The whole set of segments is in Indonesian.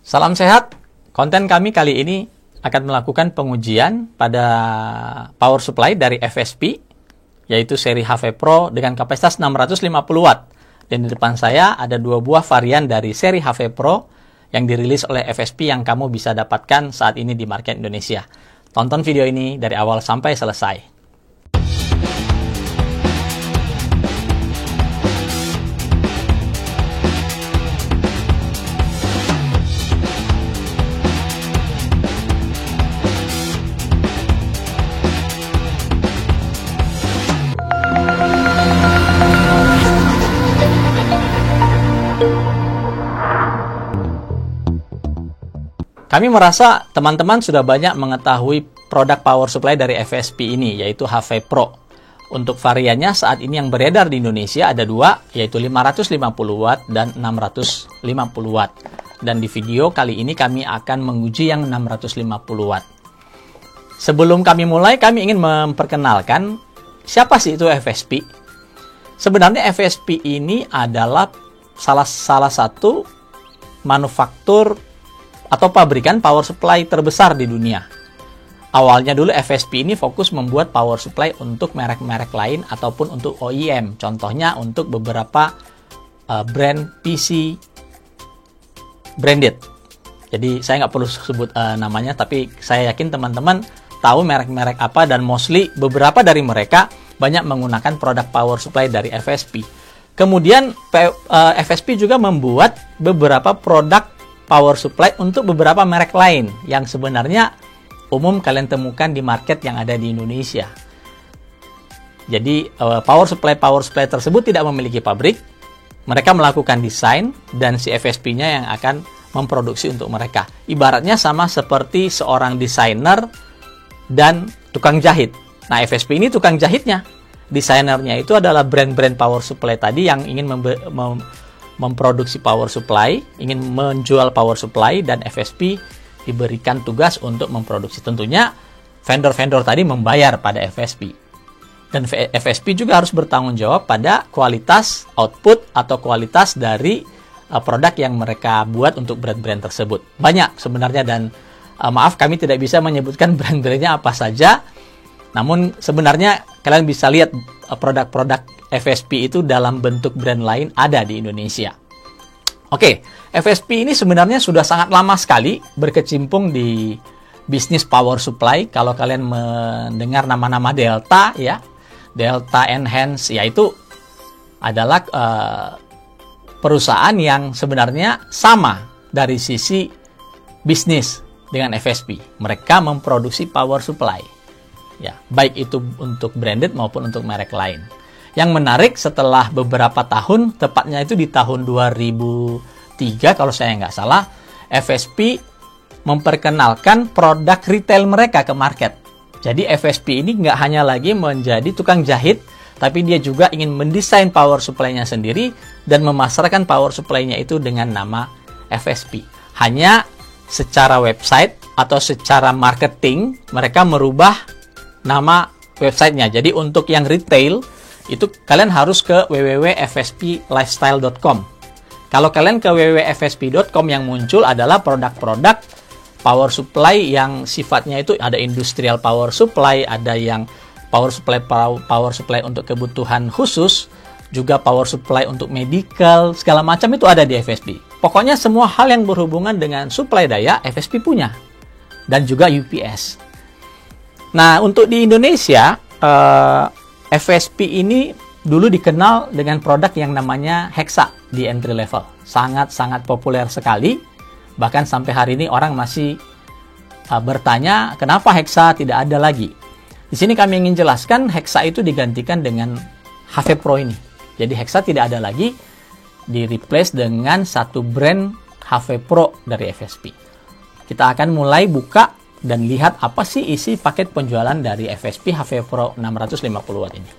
Salam sehat. Konten kami kali ini akan melakukan pengujian pada power supply dari FSP, yaitu seri HV Pro dengan kapasitas 650 watt. Dan di depan saya ada dua buah varian dari seri HV Pro yang dirilis oleh FSP yang kamu bisa dapatkan saat ini di market Indonesia. Tonton video ini dari awal sampai selesai. Kami merasa teman-teman sudah banyak mengetahui produk power supply dari FSP ini, yaitu HV Pro. Untuk variannya saat ini yang beredar di Indonesia ada dua, yaitu 550 watt dan 650 watt. Dan di video kali ini kami akan menguji yang 650 watt. Sebelum kami mulai, kami ingin memperkenalkan siapa sih itu FSP. Sebenarnya FSP ini adalah salah satu manufaktur atau pabrikan power supply terbesar di dunia. Awalnya dulu FSP ini fokus membuat power supply untuk merek-merek lain ataupun untuk OEM. Contohnya untuk beberapa brand PC branded. Jadi saya nggak perlu sebut namanya, tapi saya yakin teman-teman tahu merek-merek apa, dan mostly beberapa dari mereka banyak menggunakan produk power supply dari FSP. Kemudian FSP juga membuat beberapa produk power supply untuk beberapa merek lain yang sebenarnya umum kalian temukan di market yang ada di Indonesia. Jadi power supply tersebut tidak memiliki pabrik. Mereka melakukan desain dan si FSP-nya yang akan memproduksi untuk mereka. Ibaratnya sama seperti seorang desainer dan tukang jahit. Nah, FSP ini tukang jahitnya. Desainernya itu adalah brand-brand power supply tadi yang ingin memproduksi power supply, ingin menjual power supply, dan FSP diberikan tugas untuk memproduksi. Tentunya vendor-vendor tadi membayar pada FSP. Dan FSP juga harus bertanggung jawab pada kualitas output atau kualitas dari produk yang mereka buat untuk brand-brand tersebut. Banyak sebenarnya, dan maaf kami tidak bisa menyebutkan brand-brandnya apa saja. Namun sebenarnya kalian bisa lihat produk-produk FSP itu dalam bentuk brand lain ada di Indonesia. Oke, FSP ini sebenarnya sudah sangat lama sekali berkecimpung di bisnis power supply. Kalau kalian mendengar nama-nama Delta, ya, Delta Enhance, yaitu adalah perusahaan yang sebenarnya sama dari sisi bisnis dengan FSP. Mereka memproduksi power supply. Ya, baik itu untuk branded maupun untuk merek lain. Yang menarik, setelah beberapa tahun, tepatnya itu di tahun 2003 kalau saya nggak salah, FSP memperkenalkan produk retail mereka ke market. Jadi FSP ini nggak hanya lagi menjadi tukang jahit, tapi dia juga ingin mendesain power supply-nya sendiri dan memasarkan power supply-nya itu dengan nama FSP. Hanya secara website atau secara marketing, mereka merubah nama websitenya. Jadi untuk yang retail itu kalian harus ke www.fsplifestyle.com. Kalau kalian ke www.fsp.com, yang muncul adalah produk-produk power supply yang sifatnya itu ada industrial power supply, ada yang power supply untuk kebutuhan khusus, juga power supply untuk medical, segala macam itu ada di FSP. Pokoknya semua hal yang berhubungan dengan supply daya FSP punya, dan juga UPS. Nah, untuk di Indonesia, FSP ini dulu dikenal dengan produk yang namanya Hexa di entry level. Sangat-sangat populer sekali. Bahkan sampai hari ini orang masih bertanya, kenapa Hexa tidak ada lagi? Di sini kami ingin jelaskan, Hexa itu digantikan dengan HV Pro ini. Jadi Hexa tidak ada lagi, di-replace dengan satu brand HV Pro dari FSP. Kita akan mulai buka dan lihat apa sih isi paket penjualan dari FSP HV Pro 650 watt ini.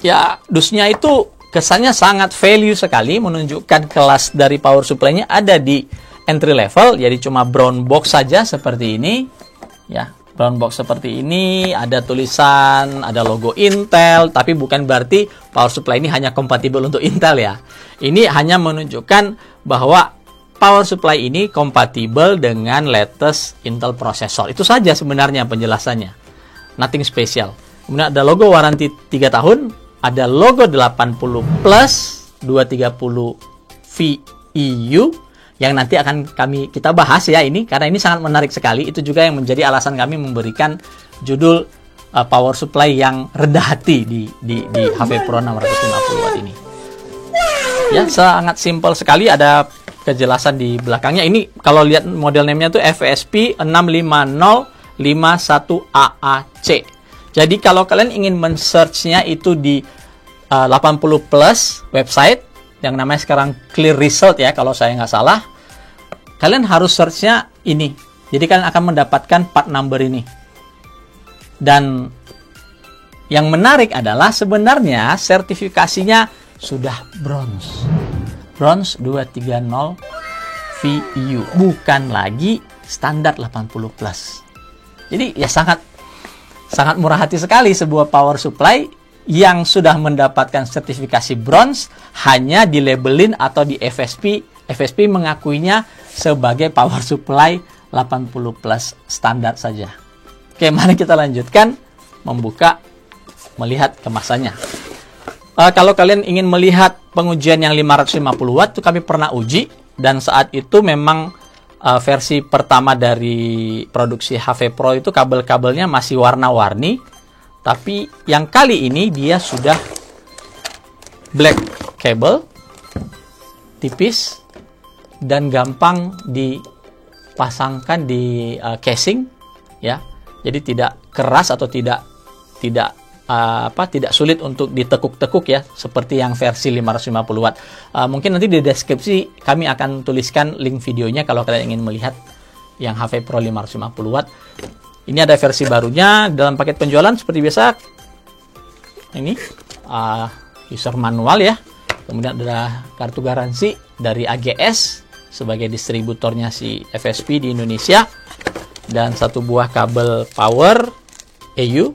Ya, dusnya itu kesannya sangat value sekali, menunjukkan kelas dari power supply-nya ada di entry level, jadi cuma brown box saja seperti ini. Ya, Brown box seperti ini, ada tulisan, ada logo Intel, tapi bukan berarti power supply ini hanya kompatibel untuk Intel ya. Ini hanya menunjukkan bahwa power supply ini kompatibel dengan latest Intel processor. Itu saja sebenarnya penjelasannya. Nothing special. Kemudian ada logo waranti 3 tahun, ada logo 80 plus 230 VEU yang nanti akan kita bahas ya ini, karena ini sangat menarik sekali. Itu juga yang menjadi alasan kami memberikan judul power supply yang rendah hati di HP Pro 650 watt ini. Ya, sangat simpel sekali, ada kejelasan di belakangnya. Ini kalau lihat model name-nya tuh FSP 65051AAC. Jadi kalau kalian ingin men-search-nya itu di 80 plus website yang namanya sekarang Clear Result ya, kalau saya nggak salah, kalian harus search-nya ini. Jadi kalian akan mendapatkan part number ini. Dan yang menarik adalah sebenarnya sertifikasinya sudah bronze. Bronze 230 VEU, bukan lagi standar 80 plus. Jadi ya sangat murah hati sekali sebuah power supply yang sudah mendapatkan sertifikasi bronze hanya dilabelin atau di FSP. FSP mengakuinya sebagai power supply 80 plus standar saja. Oke, mari kita lanjutkan melihat kemasannya. Kalau kalian ingin melihat pengujian yang 550 watt, itu kami pernah uji, dan saat itu memang versi pertama dari produksi HP Pro itu kabel-kabelnya masih warna-warni. Tapi yang kali ini dia sudah black cable, tipis, dan gampang dipasangkan di casing, ya. Jadi tidak keras atau tidak sulit untuk ditekuk-tekuk ya, seperti yang versi 550 watt. Mungkin nanti di deskripsi kami akan tuliskan link videonya kalau kalian ingin melihat yang HP Pro 550 watt. Ini ada versi barunya dalam paket penjualan seperti biasa. Ini user manual ya. Kemudian ada kartu garansi dari AGS sebagai distributornya si FSP di Indonesia. Dan satu buah kabel power EU.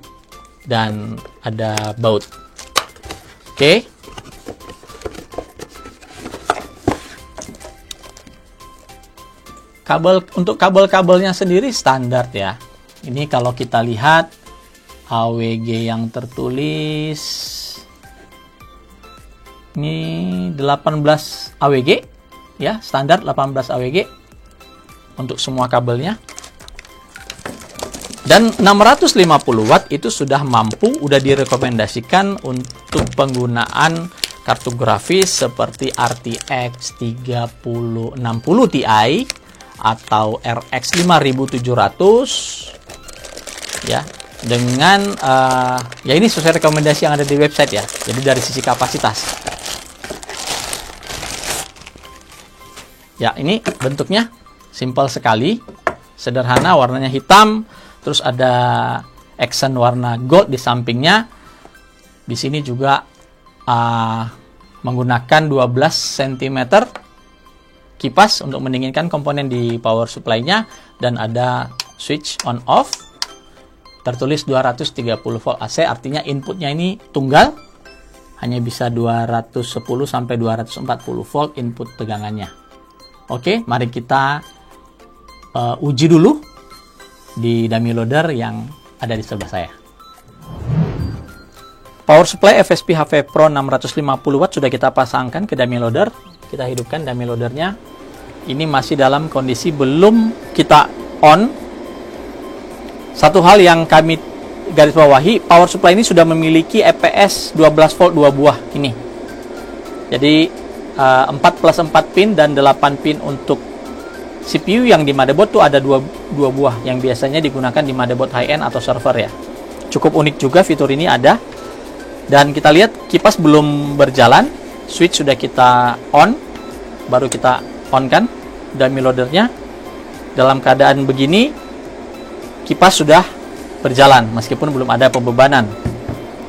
Dan ada baut. Oke. Untuk kabel-kabelnya sendiri standar ya. Ini kalau kita lihat AWG yang tertulis ini 18 AWG ya, standar 18 AWG untuk semua kabelnya. Dan 650 watt itu sudah mampu, udah direkomendasikan untuk penggunaan kartu grafis seperti RTX 3060 Ti atau RX 5700 ya, dengan ya ini sesuai rekomendasi yang ada di website ya. Jadi dari sisi kapasitas ya, ini bentuknya simpel sekali, sederhana, warnanya hitam, terus ada accent warna gold di sampingnya. Di sini juga menggunakan 12 cm kipas untuk mendinginkan komponen di power supply-nya, dan ada switch on off. Tertulis 230 volt AC, artinya inputnya ini tunggal, hanya bisa 210 sampai 240 volt input tegangannya. Oke, mari kita uji dulu di dummy loader yang ada di sebelah saya. Power supply FSP HP Pro 650 watt sudah kita pasangkan ke dummy loader. Kita hidupkan dummy loadernya. Ini masih dalam kondisi belum kita on. Satu hal yang kami garis bawahi, power supply ini sudah memiliki EPS 12 volt 2 buah ini. Jadi 4 plus 4 pin dan 8 pin untuk CPU yang di motherboard tuh ada 2 buah yang biasanya digunakan di motherboard high-end atau server ya. Cukup unik juga fitur ini ada. Dan kita lihat kipas belum berjalan, switch sudah kita on, baru kita on kan dummy loadernya. Dalam keadaan begini, kipas sudah berjalan meskipun belum ada pembebanan.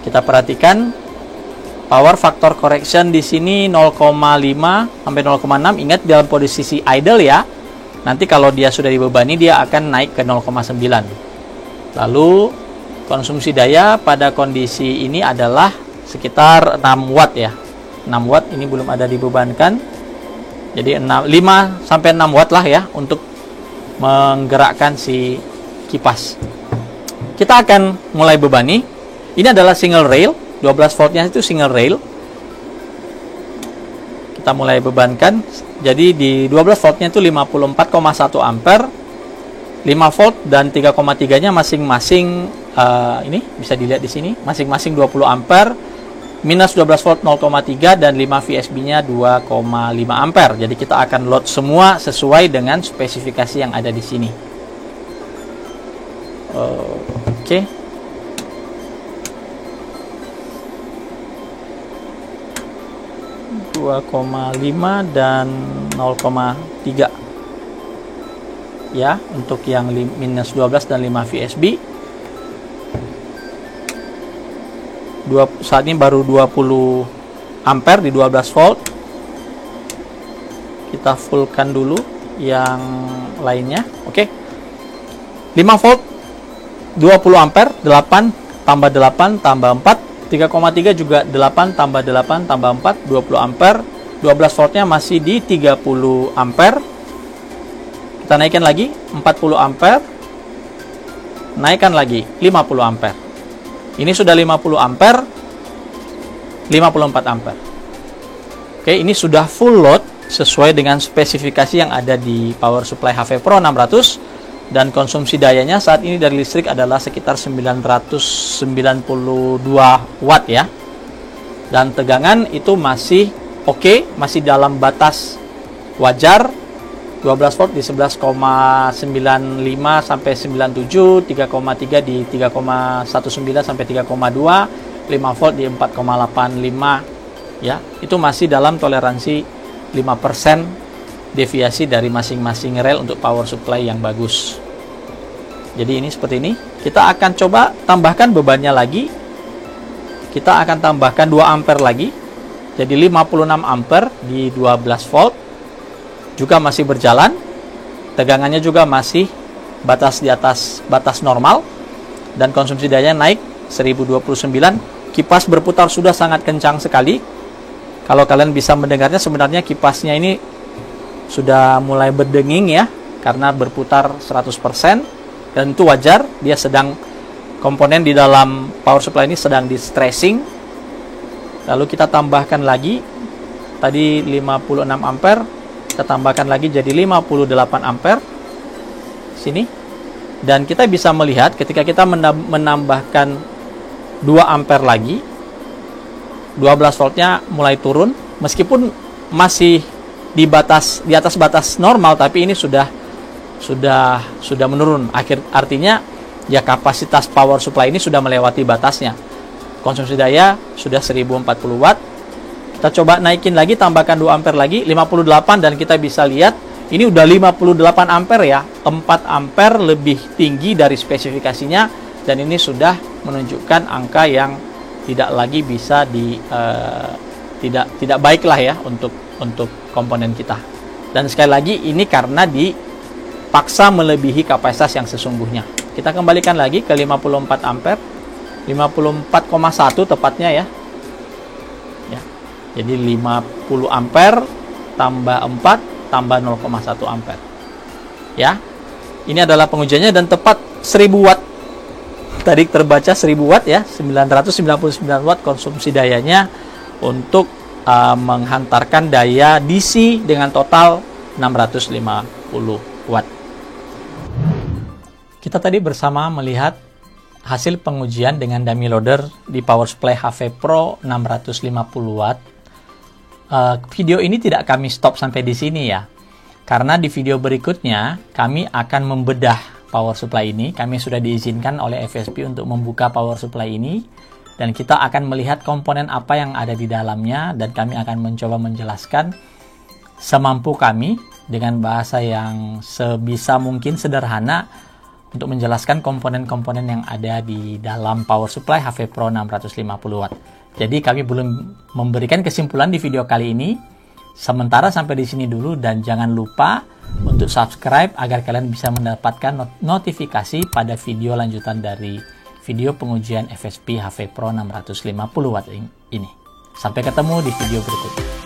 Kita perhatikan power factor correction di sini 0,5 sampai 0,6. Ingat dalam posisi idle ya. Nanti kalau dia sudah dibebani dia akan naik ke 0,9. Lalu konsumsi daya pada kondisi ini adalah sekitar 6 watt ya. 6 watt ini belum ada dibebankan. Jadi 5 sampai 6 watt lah ya untuk menggerakkan si kipas. Kita akan mulai bebani. Ini adalah single rail, 12 voltnya itu single rail. Kita mulai bebankan. Jadi di 12 voltnya itu 54,1 ampere, 5 volt dan 3,3 nya masing-masing ini bisa dilihat di sini, masing-masing 20 ampere, minus 12 volt 0,3 dan 5 VSB nya 2,5 ampere. Jadi kita akan load semua sesuai dengan spesifikasi yang ada di sini. Oke. .5 dan 0,3 ya untuk yang minus 12 dan 5 VSB. Saat ini baru 20 ampere di 12 volt. Kita fullkan dulu yang lainnya. Oke. 5 volt 20 ampere, 8 tambah 8 tambah 4, 3,3 juga 8 tambah 8 tambah 4, 20 ampere. 12 voltnya masih di 30 ampere. Kita naikkan lagi 40 ampere. Naikkan lagi 50 ampere. Ini sudah 50 ampere, 54 ampere. Oke, ini sudah full load sesuai dengan spesifikasi yang ada di power supply HV Pro 600. Dan konsumsi dayanya saat ini dari listrik adalah sekitar 992 watt ya. Dan tegangan itu masih oke, masih dalam batas wajar. 12 volt di 11,95 sampai 97, 3,3 di 3,19 sampai 3,2, 5 volt di 4,85 ya. Itu masih dalam toleransi 5% deviasi dari masing-masing rel untuk power supply yang bagus. Jadi ini seperti ini. Kita akan coba tambahkan bebannya lagi. Kita akan tambahkan 2 ampere lagi. Jadi 56 ampere di 12 volt. Juga masih berjalan. Tegangannya juga masih di atas batas normal. Dan konsumsi daya naik 1029. Kipas berputar sudah sangat kencang sekali. Kalau kalian bisa mendengarnya, sebenarnya kipasnya ini sudah mulai berdenging ya, karena berputar 100%, dan itu wajar. Dia sedang, komponen di dalam power supply ini sedang di stressing. Lalu kita tambahkan lagi, tadi 56 ampere, kita tambahkan lagi jadi 58 ampere sini. Dan kita bisa melihat ketika kita menambahkan 2 ampere lagi, 12 voltnya mulai turun, meskipun masih di atas batas normal, tapi ini sudah menurun. Artinya ya kapasitas power supply ini sudah melewati batasnya. Konsumsi daya sudah 1040 watt. Kita coba naikin lagi, tambahkan 2 ampere lagi, 58, dan kita bisa lihat ini udah 58 ampere ya. 4 ampere lebih tinggi dari spesifikasinya, dan ini sudah menunjukkan angka yang tidak lagi bisa tidak baik lah ya untuk komponen kita. Dan sekali lagi ini karena dipaksa melebihi kapasitas yang sesungguhnya. Kita kembalikan lagi ke 54 ampere, 54,1 tepatnya ya. Jadi 50 ampere tambah 4 tambah 0,1 ampere. Ya. Ini adalah pengujiannya dan tepat 1000 watt. Tadi terbaca 1000 watt ya, 999 watt konsumsi dayanya untuk menghantarkan daya DC dengan total 650 watt. Kita tadi bersama melihat hasil pengujian dengan dummy loader di power supply HV Pro 650 watt. Video ini tidak kami stop sampai di sini ya, karena di video berikutnya kami akan membedah power supply ini. Kami sudah diizinkan oleh FSP untuk membuka power supply ini, dan kita akan melihat komponen apa yang ada di dalamnya, dan kami akan mencoba menjelaskan semampu kami dengan bahasa yang sebisa mungkin sederhana untuk menjelaskan komponen-komponen yang ada di dalam power supply HV Pro 650 watt. Jadi kami belum memberikan kesimpulan di video kali ini. Sementara sampai di sini dulu, dan jangan lupa untuk subscribe agar kalian bisa mendapatkan notifikasi pada video lanjutan dari video pengujian FSP HP Pro 650 Watt ini. Sampai ketemu di video berikutnya.